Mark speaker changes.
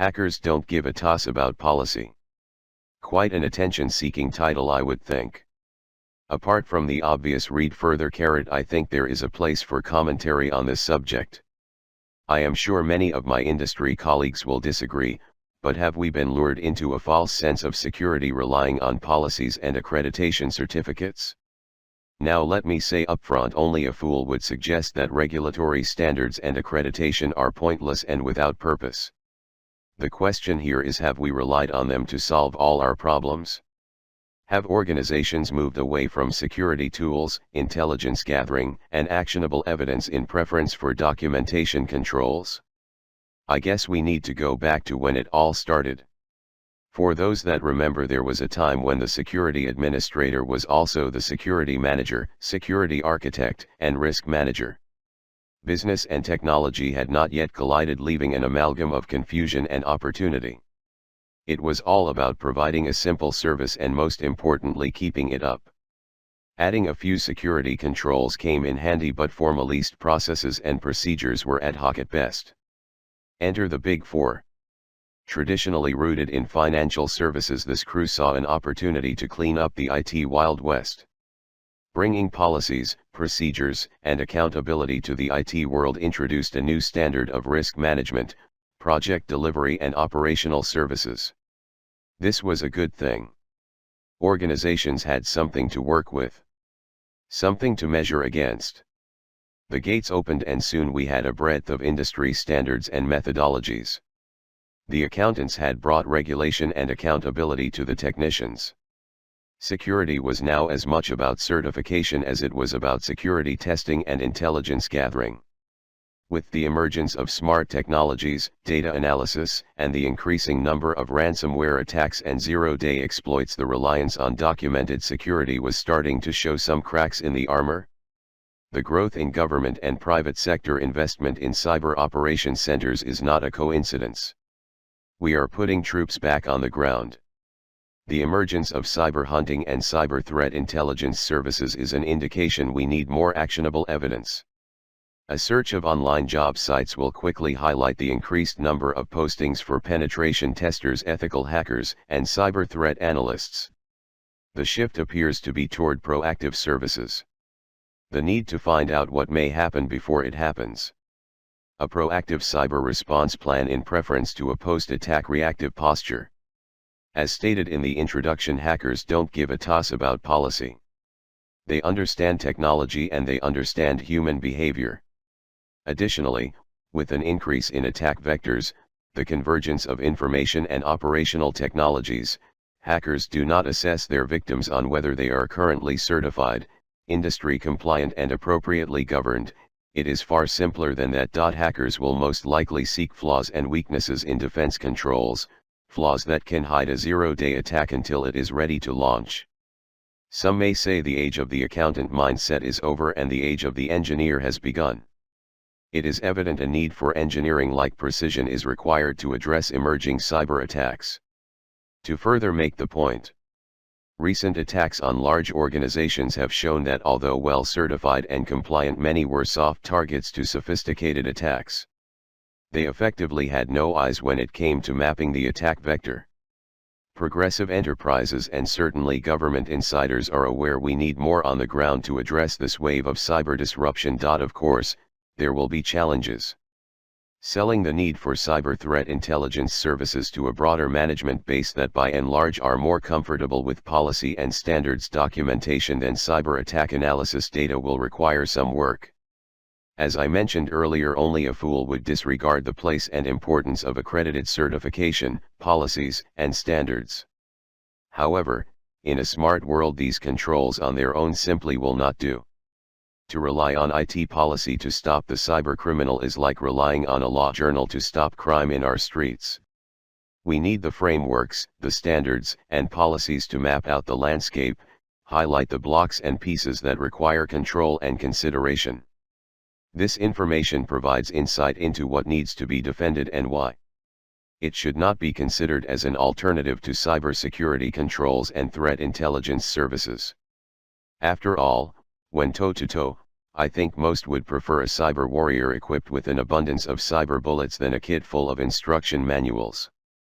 Speaker 1: Hackers don't give a toss about policy. Quite an attention-seeking title, I would think. Apart from the obvious read further carrot, I think there is a place for commentary on this subject. I am sure many of my industry colleagues will disagree, but have we been lured into a false sense of security relying on policies and accreditation certificates? Now let me say upfront, only a fool would suggest that regulatory standards and accreditation are pointless and without purpose. The question here is, have we relied on them to solve all our problems? Have organizations moved away from security tools, intelligence gathering, and actionable evidence in preference for documentation controls? I guess we need to go back to when it all started. For those that remember, there was a time when the security administrator was also the security manager, security architect, and risk manager. Business and technology had not yet collided, leaving an amalgam of confusion and opportunity. It was all about providing a simple service and, most importantly, keeping it up. Adding a few security controls came in handy, but formalist processes and procedures were ad hoc at best. Enter the Big Four. Traditionally rooted in financial services, this crew saw an opportunity to clean up the IT Wild West. Bringing policies, procedures, and accountability to the IT world introduced a new standard of risk management, project delivery, and operational services. This was a good thing. Organizations had something to work with, something to measure against. The gates opened, and soon we had a breadth of industry standards and methodologies. The accountants had brought regulation and accountability to the technicians. Security was now as much about certification as it was about security testing and intelligence gathering. With the emergence of smart technologies, data analysis, and the increasing number of ransomware attacks and zero-day exploits, the reliance on documented security was starting to show some cracks in the armor. The growth in government and private sector investment in cyber operations centers is not a coincidence. We are putting troops back on the ground. The emergence of cyber hunting and cyber threat intelligence services is an indication we need more actionable evidence. A search of online job sites will quickly highlight the increased number of postings for penetration testers, ethical hackers, and cyber threat analysts. The shift appears to be toward proactive services. The need to find out what may happen before it happens. A proactive cyber response plan in preference to a post-attack reactive posture. As stated in the introduction, hackers don't give a toss about policy. They understand technology and they understand human behavior. Additionally, with an increase in attack vectors, the convergence of information and operational technologies, hackers do not assess their victims on whether they are currently certified, industry compliant, and appropriately governed. It is far simpler than that. Hackers will most likely seek flaws and weaknesses in defense controls, flaws that can hide a zero-day attack until it is ready to launch. Some may say the age of the accountant mindset is over and the age of the engineer has begun. It is evident a need for engineering-like precision is required to address emerging cyber attacks. To further make the point, recent attacks on large organizations have shown that although well certified and compliant, many were soft targets to sophisticated attacks. They effectively had no eyes when it came to mapping the attack vector. Progressive enterprises and certainly government insiders are aware we need more on the ground to address this wave of cyber disruption. Of course, there will be challenges. Selling the need for cyber threat intelligence services to a broader management base that by and large are more comfortable with policy and standards documentation than cyber attack analysis data will require some work. As I mentioned earlier, only a fool would disregard the place and importance of accredited certification, policies, and standards. However, in a smart world, these controls on their own simply will not do. To rely on IT policy to stop the cyber criminal is like relying on a law journal to stop crime in our streets. We need the frameworks, the standards, and policies to map out the landscape, highlight the blocks and pieces that require control and consideration. This information provides insight into what needs to be defended and why. It should not be considered as an alternative to cybersecurity controls and threat intelligence services. After all, when toe-to-toe, I think most would prefer a cyber warrior equipped with an abundance of cyber bullets than a kit full of instruction manuals.